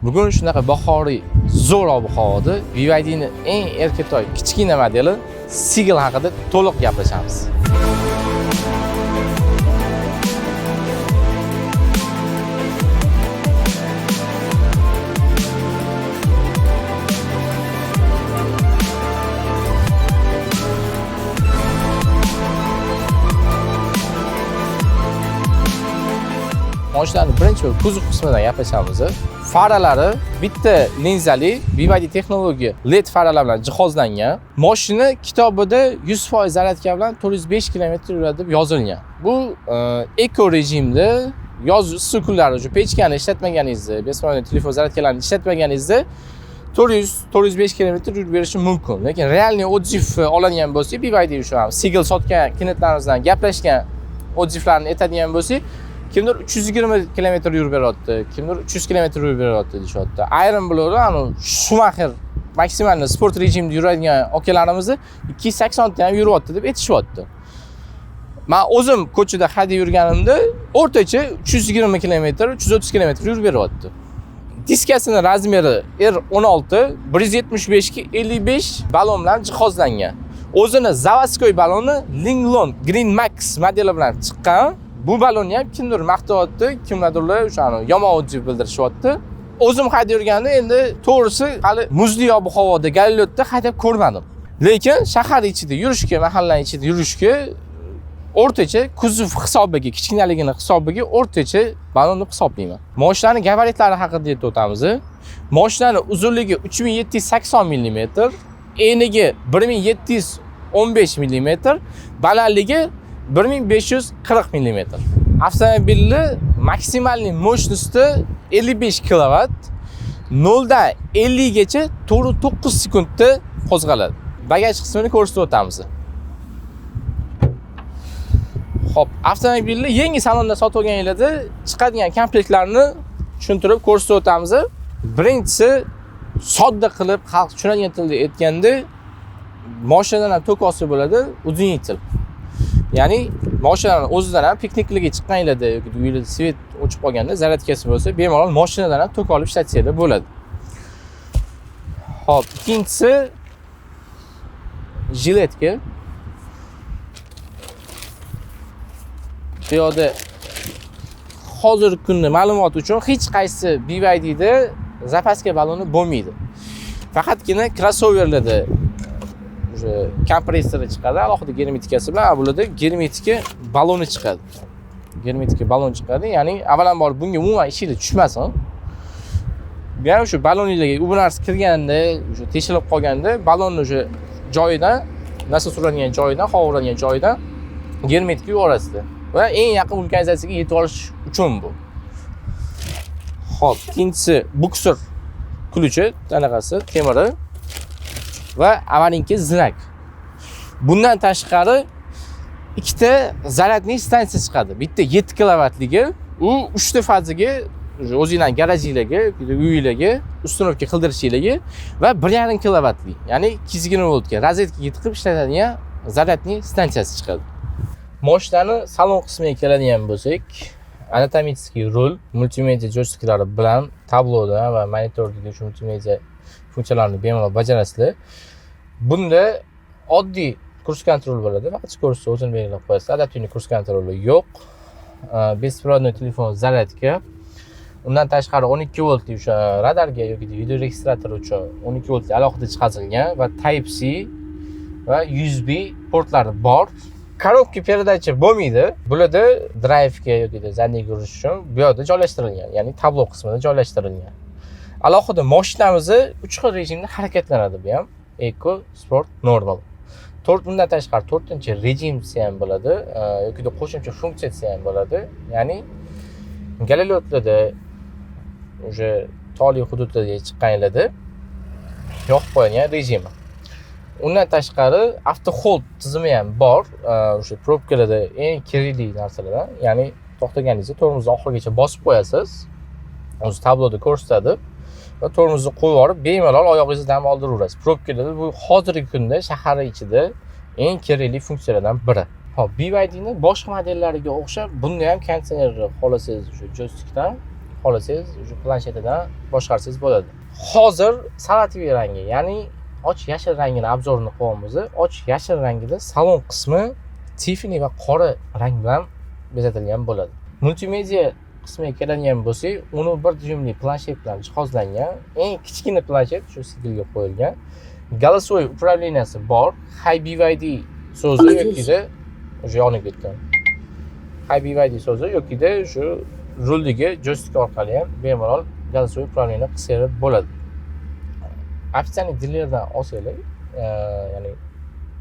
Bugun shunaqa bahoriy zo'r ob-havoda BYD'ning eng erkatoy kichkina modeli Seagull haqida to'liq gaplashamiz. Mashinaning birinchi kuzov qismidan gaplashamiz. Faralari bitta linzali BYD texnologiya LED faralar bilan jihozlangan. Mashina kitobida 100% zaryadka bilan 405 km yuradi deb yozilgan. Bu eko rejimda yoz issiq kunlari shu pechkani ishlatmaganingizda, bemalol telefon zaryadkalarini ishlatmaganingizda 400-405 km yurib berishi mumkin. Lekin realniy oddiy oladigan bo'lsak, BYD shu ham Seagull sotgan klientlarimizdan gaplashgan oddiylarni aytadigan bo'lsak, kimdir 320 km yurib beryapti, kimdir 300 km yurib beryapti deyapti. Ayrim bular anu Schumacher maksimal sport rejimda yuradigan okalarimizni 280 ta ham yuryapti deb aytishyapti. Men o'zim ko'chada hadya yurganimda o'rtacha 320 km, 330 km yurib beryapti. Diskasining razmeri R16 175 ga 55 ballon bilan jihozlangan. O'zini заводской balloni Linglong Green Max modeli bilan chiqqan. Bu ballonni ham kimdir maqtayapti, kimlardir o'shani yomon deb bildirishyapti. O'zim haydab yurganda endi to'g'risi hali muzli ob-havoda Galilotda haydab ko'rmadim. Lekin shahar ichida yurishga, mahallaning ichida yurishga o'rtacha kuzov hisobiga, kichkinaligini hisobiga o'rtacha ballonni hisoblayman. Mashinaning gabaritlari haqida aytib o'tamiz. Mashinaning uzunligi 3780 mm, eniga 1715 mm, balandligi 1540 mm. Avtomobilni maksimalniy mощности 55 kW, 0 dan 50 gacha 9 sekundda qo'zg'aladi. Bagaj qismini ko'rsatib o'tamiz. Xo'p, avtomobilni yangi salonda sotib olganingizda chiqadigan komplektlarni tushuntirib ko'rsatib o'tamiz. Birinchisi, sodda qilib xalq tushunadigan tilda aytganda, mashinadan ham tok hosil bo'ladi, udinitel. Ya'ni mashinaning o'zidan ham pikniklarga chiqqaningizda yoki uyda svet o'chib qolganda zaryadkasi bo'lsa, bemalol mashinadan ham tok olib ishlatsanglar bo'ladi. Xo'p, ikkinchisi jiletka. Bu yerda hozirgi kunda ma'lumot uchun hech qaysi BYD'da zapaska balloni bo'lmaydi. Faqatgina crossoverlarda kompressori chiqadi, alohida germetikasi bilan, bularda germetika balloni chiqadi. Germetika ballon chiqadi, ya'ni avvalambor bunga umuman ishinglar tushmasin. Yana shu ballonlarga u narsa kirganda, o'sha teshilib qolganda, ballonni o'sha joyidan, narsa suradigan joyidan, havo uradigan joyidan germetika yuborasizlar. Va eng yaqin vulkanizatsiyaga yetib olish uchun bu. Xo'p, ikkinchisi buksur ключи, qanaqasi temiri va avalinki znak. Bundan tashqari ikkita zaryadniy stansiya chiqadi. Bitta 7 kWligi, u 3 ta faziga, o'zingizning garajingizga, uyingizga ustunovka qildirishingizga va 1,5 kWli, ya'ni 220 voltga rozetkaga tiqib ishlatadigan zaryadniy stansiyasi chiqadi. Mashinaning salon qismiga keladigan bo'lsak, anatomический rul, multimedia joystiklari bilan tabloda va monitordagi shu multimedia funksiyalarni bemalol bajarasizlar. Bunda oddiy kurs kontrol bo'ladi, faqat kursni o'zini belgilab qo'yasiz. Adaptivniy kurs kontroli yo'q. Besprovодной telefon zaryadka. Undan tashqari 12 voltli o'sha radarga yoki video registrator uchun 12 voltli alohida chiqarilgan va Type C va USB portlari bor. Korobka perdachi bo'lmaydi. Bularda drive'ga yoki zadniga urish uchun bu yerda joylashtirilgan, ya'ni tablo qismida joylashtirilgan. Alohida mashinamiz 3 xil rejimda harakatlanadi bu ham. Eco, Sport, Normal. Bundan tashqari 4-rejimsi ham bo'ladi, yoki qo'shimcha funksiyasi ham bo'ladi. Ya'ni Galilotlarda o'sha tog'li hududlarga chiqqaningizda yoqib qo'yilgan rejimi. Undan tashqari avto hold tizimi ham bor. O'sha probkalarda eng kerakli narsalardan, ya'ni to'xtaganingizda tormozni oxirigacha bosib qo'yasiz. O'zi tabloda ko'rsatadi. Va tormozni qo'yib yuborib, bemalol oyog'ingizni dam oldirasiz. Probkalarda bu hozirgi kunda shahar ichida eng kerakli funksiyalardan biri. Hop, BYDning boshqa modellariga o'xshab, bunda ham konditsioner xohlasangiz o'sha joystikdan, xohlasangiz o'sha planshetidan boshqarsangiz bo'ladi. Hozir salativiy rangi, ya'ni och yashil rangini obzorini qilyapmiz. Och yashil rangida salon qismi tifini va qora rang bilan bezatilgan bo'ladi. Multimedia qismiga keladigan bo'lsak, uni bir tujumli planshet bilan jihozlangan, eng kichkina planshet shu siklga qo'yilgan. Голосовой управленияsi bor. Hi BYD so'zi yokida o'sha yonib ketgan. Hi BYD so'zi yokida shu ruldagi joystik orqali ham bemalol голосовой управление qilsangiz bo'ladi. Ofitsialniy dilerdan olsanglar, ya'ni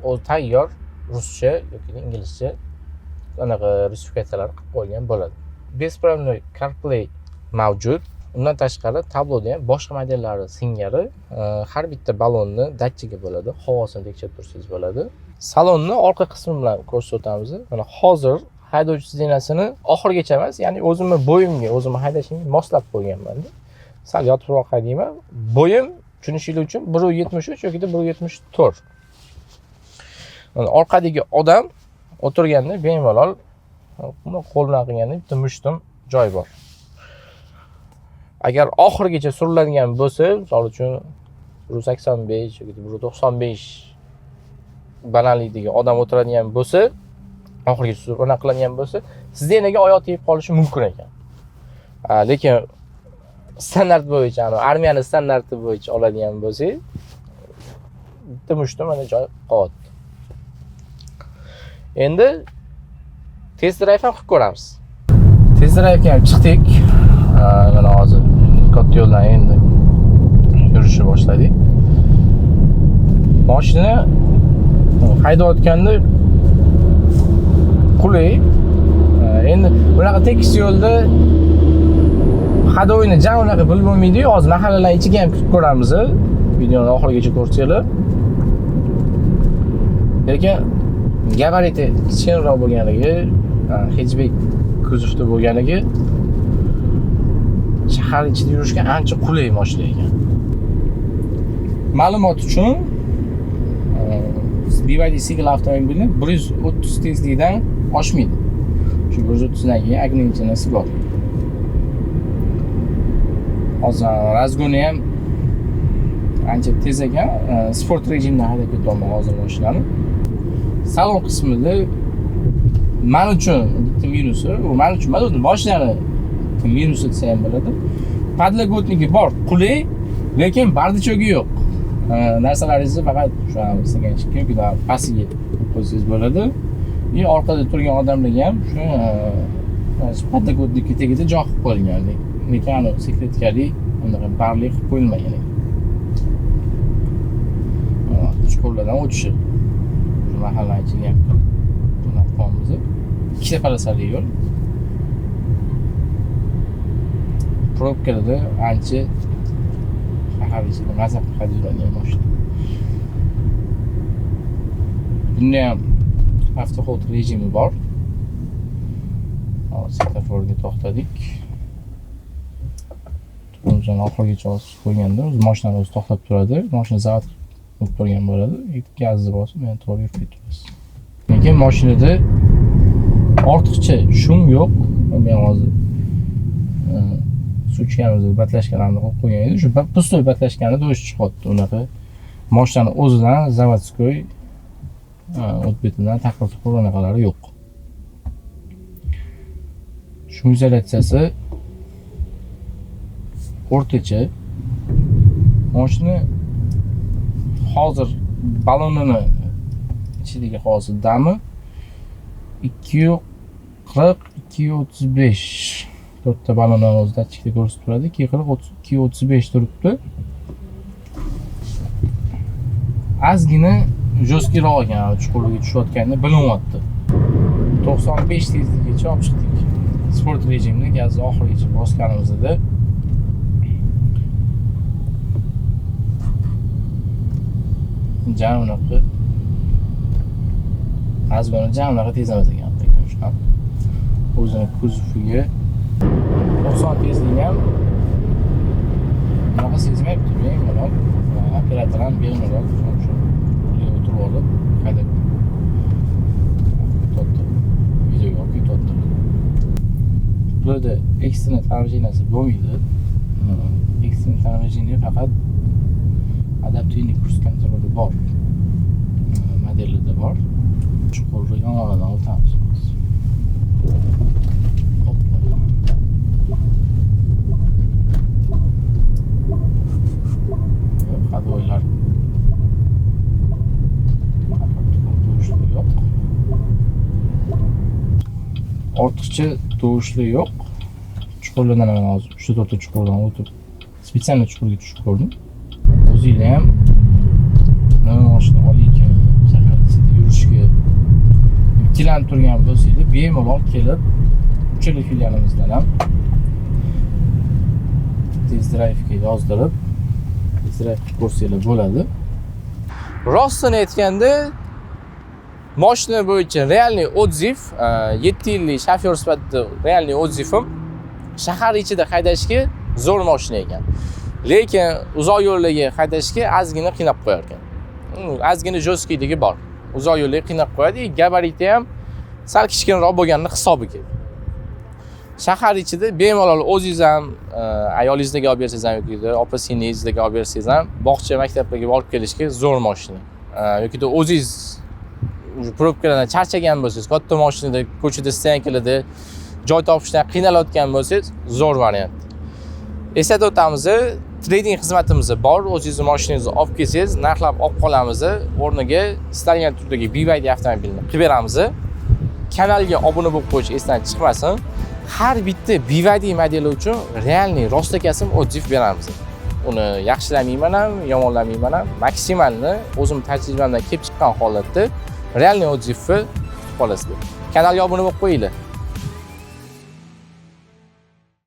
u tayyor ruscha yoki inglizcha anaqa rusifikatsiyalar qilib qo'yilgan bo'ladi. Бесправный CarPlay mavjud. Undan tashqari tabloda ham boshqa modellari singari har bitta balonni datchigi bo'ladi. Havosini tekshirib tursangiz bo'ladi. Salonni orqa qismi bilan ko'rsatamiz. Mana hozir haydovchi zinasini oxirigacha emas, ya'ni o'zimni bo'yimga, o'zimni haydashimga moslab qo'yganman. Sal yotibroq haydayman. Bo'yim tushunishingiz uchun 1.73 yoki 1.74. Mana orqadagi odam o'tirganda bemalol qo'l bilan qilganda bitta mushtum joy bor. Agar oxirigacha suriladigan bo'lsa, misol uchun 1.85 yoki 1.95 balandlikdagi odam o'tiradigan bo'lsa, oxirigacha surib anaqa qiladigan bo'lsa, sizda enaga oyoq tegib qolishi mumkin ekan. Lekin standart bo'yicha, armiyani standarti bo'yicha oladigan bo'lsak, bitta mushtum mana joy qolyapti. Endi test drive ham qilib ko'ramiz. Test drive'ga ham chiqdik. Mana hozir katta yo'ldan endi yurishni boshladik. Mashina haydayotganda qulay. Endi bunaqa tekis yo'lda hadoyni jam unaqa bilib bo'lmaydi-yu. Hozir mahallalar ichiga ham kirib ko'ramiz. Videoni oxirigacha ko'rsanglar. Lekin gabariti kichikroq bo'lganligi, hatchback kuzovda bo'lganligi shahar ichida yurishga ancha qulay mashina ekan. Ma'lumot uchun BYD Seagull avtomobili 130 tezlikdan oshmaydi. Shu 130 dan keyin agrenchasi bor. Hozir razgoni ham ancha tez ekan. Sport rejimda haydab ketyapman hozir mashinani. Salon qismida men uchun bitta minusi, u men uchun mana mashinani minusi desa ham bo'ladi. Podlogotniki bor, qulay, lekin bardichogi yo'q. Narsalaringizni faqat shu stakanchikka yoki pastiga qo'ysangiz bo'ladi. Orqada turgan odamlarga ham shu podlogotniki tagida joy qilib qo'yilgan. Lekin sekretkali, unaqa barli qilib qo'yilmagan. Chuqurlardan o'tishi. Mahalla ichiga ham bunaq qolamiz. Ikkita polosali yo'l. Probkalarda ancha shahar ichida mazza qilib haydaydigan mashina. Bunda ham avtohold rejimi bor. Svetoforga to'xtadik. O'zini oxirigacha osib qo'yganda o'z mashinani o'zi to'xtab turadi. Mashina zavod bo'lib turgan bo'ladi. Gazni bosib, men to'g'ri yurib ketaverasiz. Lekin mashinada ortiqcha shum yo'q. Men hozir suchkanimizni batlashganlarni qo'yib qo'ygan edi. Shu pustoy batlashganida o'zi chiqyapti. Unaqa mashinani o'zidan zavodskoy o't betidan taqir-tuqir unaqalari yo'q. Shum izolyatsiyasi o'rtacha. Mashina hozir balonini ichidagi hozir dami 240 235 to'rtta balondan o'z datchikda ko'rsatib turadi. 240 235 turibdi. Ozgina jo'skiroq ekan, chuqurlikka tushayotganda bilinyapti. 95 tezlikgacha olib chiqdik. Sport rejimni gazni oxirigacha bosganimizda jam unaqa azgina jam unaqa tez emas ekan. Shunaqa o'zini kuzoviga 90 tezlik ham unaqa sezmayapti. Bemalol operator ham bemalol shu o'tirib olib haydab ketyapti. Videoga olib ketyapti. Burada ekstrem торможенияsi bo'lmaydi. Ekstrem торможение faqat adaptivniy kurs kontroli bor. Modelida bor. Chuqurni yonog'idan o'tamiz. Qadvoylar yo'q. Ortiqcha tovushli yo'q. Chuqurlardan ham hozir 3-4 chuqurdan o'tib, spetsialni chuqurga tushib ko'rdim. O'zinglar ham nima mashina olayotgan, shahar ichida yurishga ikkilanib turgan bo'lsangiz, bemalol kelib, uchala filialimizdan ham test drive'ga yozdirib, test drive qilib ko'rsanglar bo'ladi. Rostini aytganda, mashina bo'yicha realniy отзыв, 7 yillik shofyor sifatida realniy отзывim shahar ichida haydashga zo'r mashina ekan. Lekin uzoq yo'llarga haydashga ozgina qiynab qo'yar ekan. Ozgina jo'skiyligi bor. Uzoq yo'llarga qiynab qo'yadi, gabariti ham sal kichkinaroq bo'lganini hisobiga. Shahar ichida bemalol o'zingiz ham, ayolingizga olib bersangiz ham yoki opa-singlingizga olib bersangiz ham bog'cha, maktablarga olib kelishga zo'r mashina. Yoki o'zingiz probkalardan charchagan bo'lsangiz, katta mashinada ko'chada stoyankalarda joy topishdan qiynalayotgan bo'lsangiz, zo'r variant. Eslatib o'tamiz, trading xizmatimiz bor. O'zingiz mashinangizni olib kelsangiz, narxlab olib qolamiz. O'rniga istalgan turdagi BYD avtomobilni qilib beramiz. Kanalga obuna bo'lib qo'yish esdan chiqmasin. Har bitta BYD modeli uchun realniy rostakasm отзыв beramiz. Uni yaxshilamayman ham, yomonlamayman ham, maksimalni o'zim tajribamdan kelib chiqqan holatda realniy отзывni kutib qolasizlar. Kanalga obuna bo'lib qo'yinglar.